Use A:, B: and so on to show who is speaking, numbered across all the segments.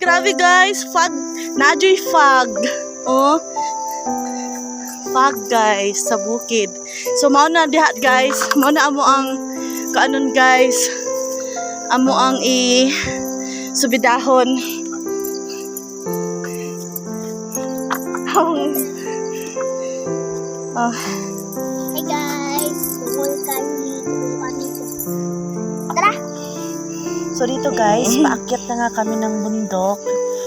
A: grabe guys. Fog. Najoy fog. Oh. Fog guys sa bukid. So mao na diha guys. Mao na amo ang kaanon guys. Amo ang subidahon.
B: Hey guys, welcome dito. Tara!
A: So dito guys, paakyat na nga kami ng bundok.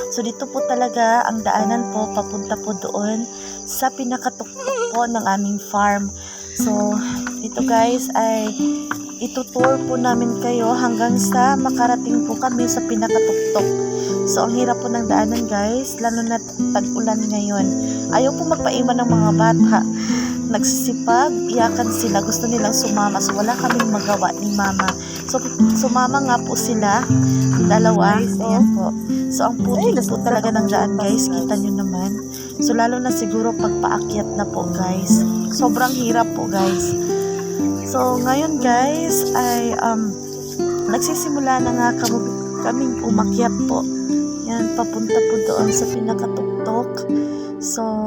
A: So dito po talaga ang daanan po, papunta po doon sa pinakatuktok po ng aming farm. So dito guys ay itutour po namin kayo hanggang sa makarating po kami sa pinakatuktok. So ang hirap po ng daanan guys, lalo na tag-ulan ngayon. Ayaw po magpaiwan ng mga bata. Nagsisipag, iyakan sila, gusto nilang sumama. So wala kaming magawa ni mama. So sumama nga po sila, dalawa. Ayan po. So ang putik po talaga ng daan guys, kita nyo naman. So lalo na siguro pagpaakyat na po guys. Sobrang hirap po guys. So ngayon guys ay nagsisimula na nga kaming umakyat po. Yan, papunta po doon sa pinakatuktok. So